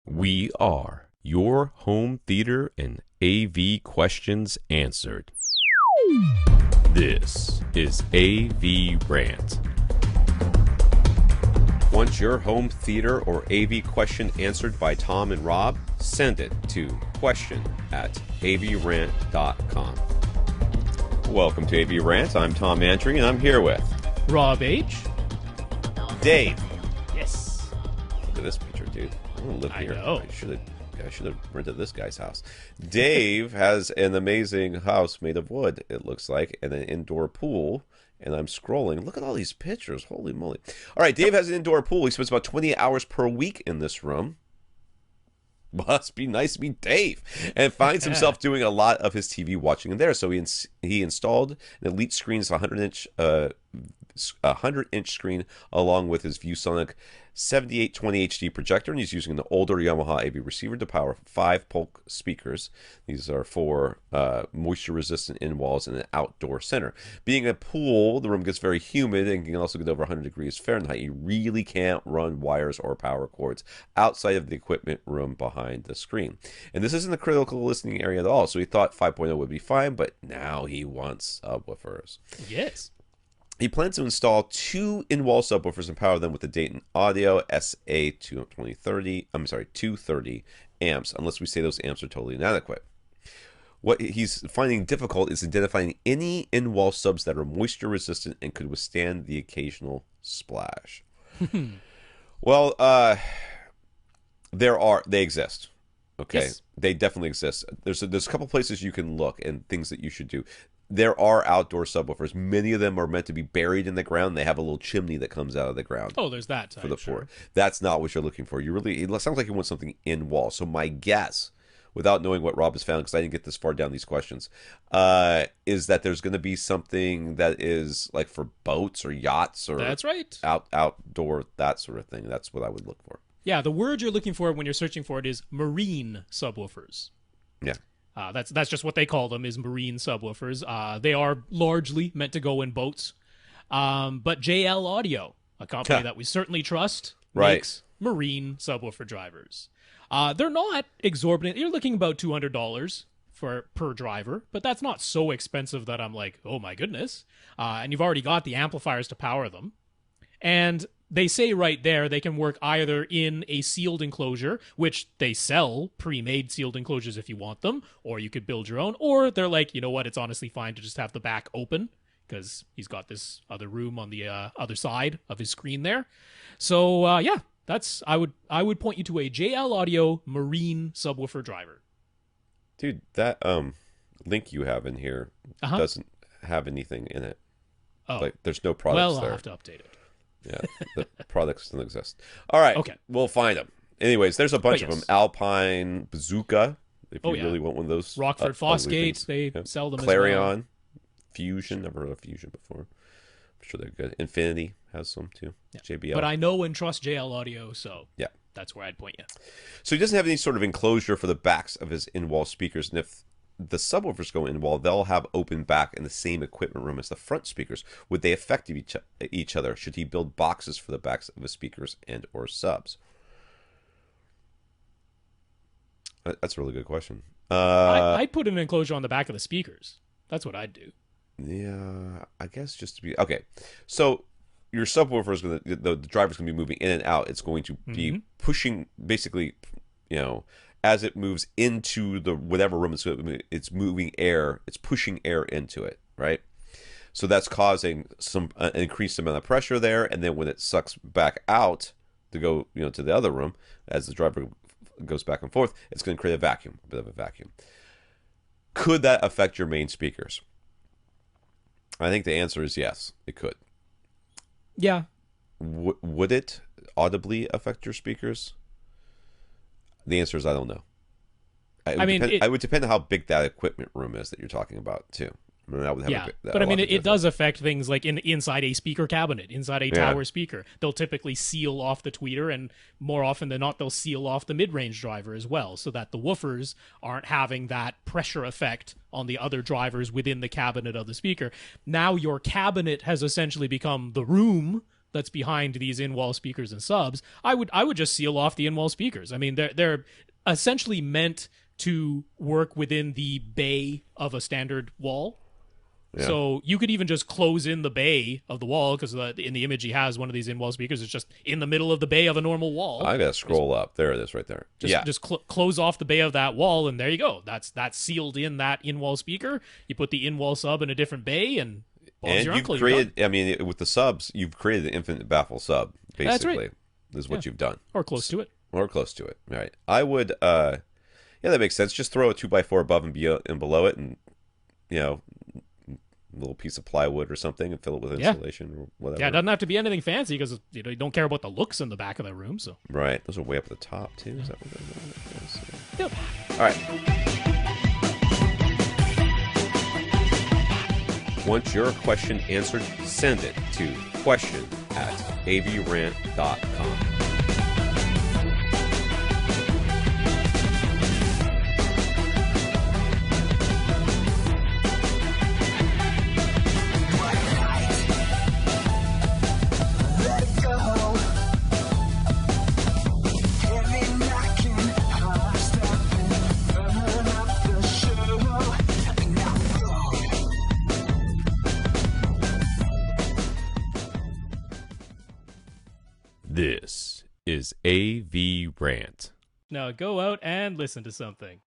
We are your home theater and AV questions answered. This is AVRant. Want your home theater or AV question answered by Tom and Rob? Send it to question@avrant.com. Welcome to AVRant. I'm Tom Andry, and I'm here with Rob H. Dave. Yes. Look at this picture, dude. I want to live here. know. I should have rented this guy's house. Dave has an amazing house made of wood, it looks like, and an indoor pool. And I'm scrolling. Look at all these pictures. Holy moly. All right, Dave has an indoor pool. He spends about 20 hours per week in this room. Must be nice to meet Dave. And finds himself doing a lot of his TV watching in there. So he installed an Elite Screen's 100-inch screen along with his ViewSonic 7820 HD projector, and he's using an older Yamaha AV receiver to power 5 Polk speakers. These are for moisture-resistant in-walls and an outdoor center. Being a pool, the room gets very humid and can also get over 100 degrees Fahrenheit. You really can't run wires or power cords outside of the equipment room behind the screen. And this isn't a critical listening area at all, so he thought 5.0 would be fine, but now he wants subwoofers. Yes. He plans to install 2 in-wall subwoofers and power them with the Dayton Audio SA230 amps, unless we say those amps are totally inadequate. What he's finding difficult is identifying any in-wall subs that are moisture resistant and could withstand the occasional splash. Well, they exist. Okay, yes. They definitely exist. There's a couple places you can look and things that you should do. There are outdoor subwoofers. Many of them are meant to be buried in the ground. They have a little chimney that comes out of the ground. Oh, there's that type, for the sure. floor. That's not what you're looking for. It sounds like you want something in wall. So my guess, without knowing what Rob has found, because I didn't get this far down these questions, is that there's going to be something that is like for boats or yachts or That's right. outdoor, that sort of thing. That's what I would look for. Yeah, the word you're looking for when you're searching for it is marine subwoofers. Yeah. That's just what they call them, is marine subwoofers. They are largely meant to go in boats. But JL Audio, a company that we certainly trust, makes marine subwoofer drivers. They're not exorbitant. You're looking about $200 per driver, but that's not so expensive that I'm like, oh my goodness. And you've already got the amplifiers to power them. And they say right there they can work either in a sealed enclosure, which they sell pre-made sealed enclosures if you want them, or you could build your own, or they're like, you know what, it's honestly fine to just have the back open because he's got this other room on the other side of his screen there. So yeah, I would point you to a JL Audio marine subwoofer driver. Dude, that link you have in here doesn't have anything in it. Oh, like there's no products there. I'll have to update it. Yeah, the products still exist. All right, okay, we'll find them. Anyways, there's a bunch of them. Alpine Bazooka, if you really want one of those. Rockford Fosgate, they sell them Clarion, as well. Fusion, never heard of Fusion before. I'm sure they're good. Infinity has some too. Yeah. JBL. But I know and trust JL Audio, so yeah, that's where I'd point you. So he doesn't have any sort of enclosure for the backs of his in-wall speakers, and if the subwoofers go in wall, they'll have open back in the same equipment room as the front speakers. Would they affect each other? Should he build boxes for the backs of his speakers and or subs? That's a really good question. I'd put an enclosure on the back of the speakers. That's what I'd do. Yeah, I guess just to be okay. So your subwoofer is going to the driver's going to be moving in and out. It's going to be pushing, basically, as it moves into the whatever room it's moving air, it's pushing air into it, right? So that's causing some an increased amount of pressure there, and then when it sucks back out to go, to the other room, as the driver goes back and forth, it's going to create a bit of a vacuum. Could that affect your main speakers? I think the answer is yes, it could. Yeah. Would it audibly affect your speakers? The answer is I don't know. It would depend on how big that equipment room is that you're talking about too. I would have it does affect things like inside a speaker cabinet, inside a tower speaker. They'll typically seal off the tweeter, and more often than not, they'll seal off the mid-range driver as well, so that the woofers aren't having that pressure effect on the other drivers within the cabinet of the speaker. Now your cabinet has essentially become the room that's behind these in-wall speakers and subs, I would just seal off the in-wall speakers. I mean, they're essentially meant to work within the bay of a standard wall. Yeah. So you could even just close in the bay of the wall, because in the image he has one of these in-wall speakers. It's just in the middle of the bay of a normal wall. I gotta scroll up. There it is, right there. Just close off the bay of that wall, and there you go. That's sealed in that in-wall speaker. You put the in-wall sub in a different bay, and you've created. I mean, with the subs, you've created an infinite baffle sub. Basically, that's right. Is what you've done, or close to it. Or close to it. Right. I would. Yeah, that makes sense. Just throw a 2x4 above and below it, and a little piece of plywood or something, and fill it with insulation or whatever. Yeah, it doesn't have to be anything fancy, because you don't care about the looks in the back of the room. So right, those are way up at the top too. Is that what those are? Yep. All right. Want your question answered? Send it to question@avrant.com. This is AVRant. Now go out and listen to something.